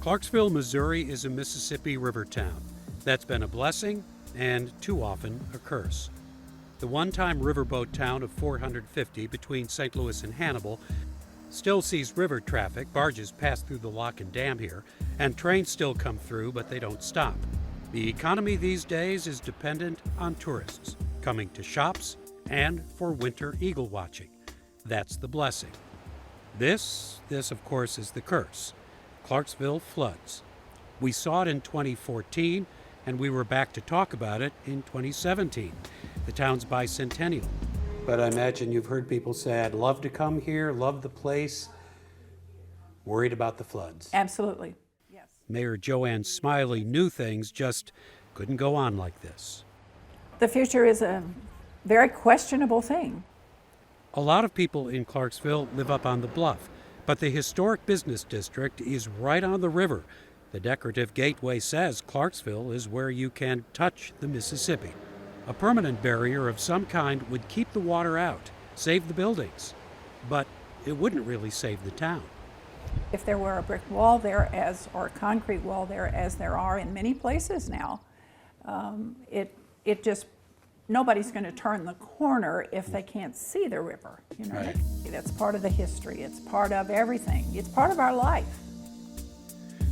Clarksville, Missouri is a Mississippi River town. That's been a blessing and too often a curse. The one-time riverboat town of 450 between St. Louis and Hannibal still sees river traffic. Barges pass through the lock and dam here, and trains still come through, but they don't stop. The economy these days is dependent on tourists coming to shops and for winter eagle watching. That's the blessing. This of course is the curse. Clarksville floods. We saw it in 2014, and we were back to talk about it in 2017, the town's bicentennial. But I imagine you've heard people say, I'd love to come here, love the place, worried about the floods. Absolutely, yes. Mayor Joanne Smiley knew things just couldn't go on like this. The future is a very questionable thing. A lot of people in Clarksville live up on the bluff, but the historic business district is right on the river. The decorative gateway says Clarksville is where you can touch the Mississippi. A permanent barrier of some kind would keep the water out, save the buildings, but it wouldn't really save the town. If there were a brick wall there or a concrete wall there, as there are in many places now, nobody's going to turn the corner if they can't see the river. You know, right. That's part of the history. It's part of everything. It's part of our life.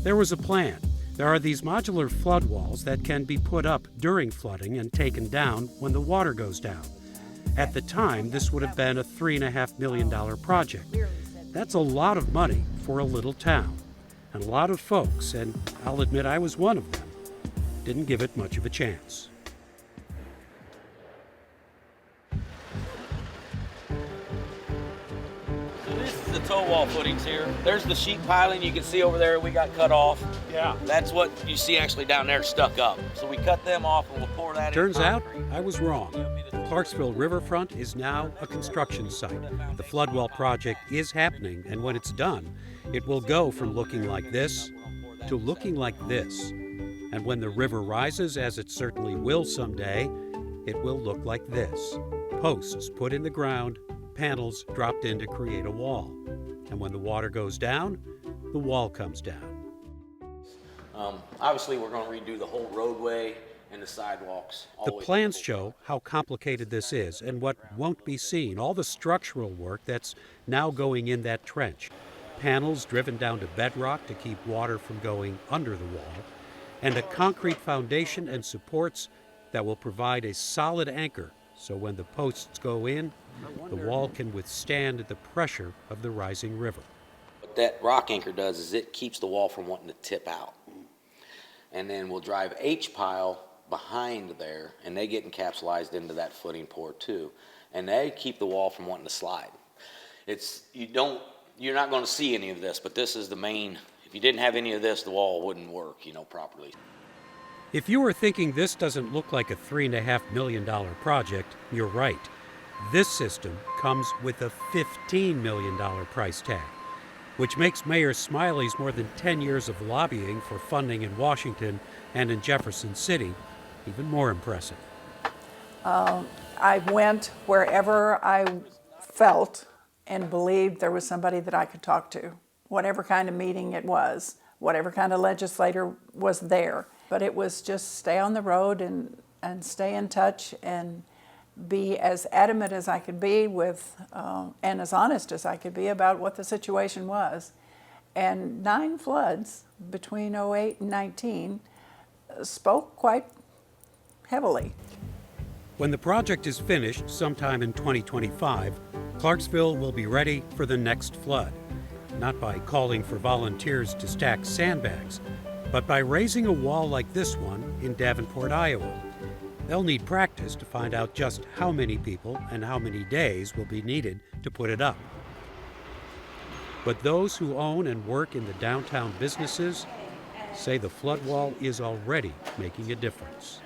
There was a plan. There are these modular flood walls that can be put up during flooding and taken down when the water goes down. At the time, this would have been a $3.5 million project. That's a lot of money for a little town. And a lot of folks, and I'll admit I was one of them, didn't give it much of a chance. The toe wall footings here. There's the sheet piling you can see over there we got cut off. Yeah. That's what you see actually down there stuck up. So we cut them off and we'll pour that in. Turns out I was wrong. Clarksville Riverfront is now a construction site. The floodwall project is happening, and when it's done, it will go from looking like this to looking like this. And when the river rises, as it certainly will someday, it will look like this. Posts put in the ground, panels dropped in to create a wall. And when the water goes down, the wall comes down. Obviously, we're going to redo the whole roadway and the sidewalks. The plans show how complicated this is and what won't be seen, all the structural work that's now going in that trench. Panels driven down to bedrock to keep water from going under the wall, and a concrete foundation and supports that will provide a solid anchor so when the posts go in, the wall can withstand the pressure of the rising river. What that rock anchor does is it keeps the wall from wanting to tip out. And then we'll drive H-pile behind there, and they get encapsulated into that footing pour too. And they keep the wall from wanting to slide. You're not going to see any of this, but this is the main. If you didn't have any of this, the wall wouldn't work, properly. If you were thinking this doesn't look like a $3.5 million project, you're right. This system comes with a $15 million price tag, which makes Mayor Smiley's more than 10 years of lobbying for funding in Washington and in Jefferson City even more impressive. I went wherever I felt and believed there was somebody that I could talk to, whatever kind of meeting it was, whatever kind of legislator was there. But it was just stay on the road and stay in touch and be as adamant as I could be with, and as honest as I could be about what the situation was. And 9 floods between 08 and 19 spoke quite heavily. When the project is finished sometime in 2025, Clarksville will be ready for the next flood, not by calling for volunteers to stack sandbags, but by raising a wall like this one in Davenport, Iowa. They'll need practice to find out just how many people and how many days will be needed to put it up. But those who own and work in the downtown businesses say the flood wall is already making a difference.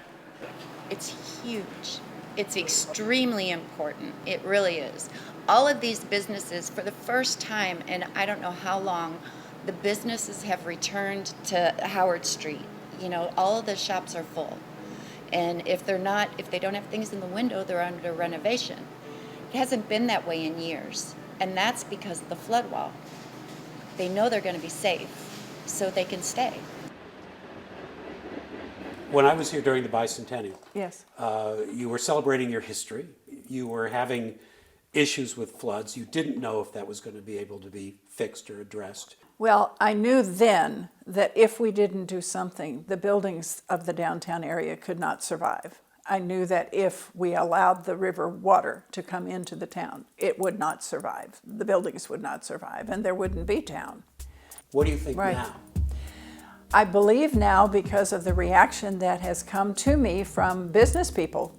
It's huge. It's extremely important. It really is. All of these businesses, for the first time in I don't know how long, the businesses have returned to Howard Street. All of the shops are full. And if they don't have things in the window, they're under renovation. It hasn't been that way in years. And that's because of the flood wall. They know they're going to be safe. so they can stay. When I was here during the bicentennial, Yes. you were celebrating your history. You were having issues with floods. You didn't know if that was going to be able to be fixed or addressed. Well, I knew then that if we didn't do something, the buildings of the downtown area could not survive. I knew that if we allowed the river water to come into the town, it would not survive. The buildings would not survive, and there wouldn't be town. What do you think Right. now? I believe now, because of the reaction that has come to me from business people,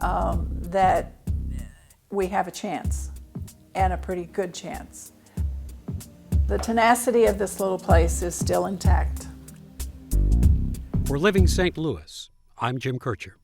that we have a chance, and a pretty good chance. The tenacity of this little place is still intact. For Living St. Louis, I'm Jim Kircher.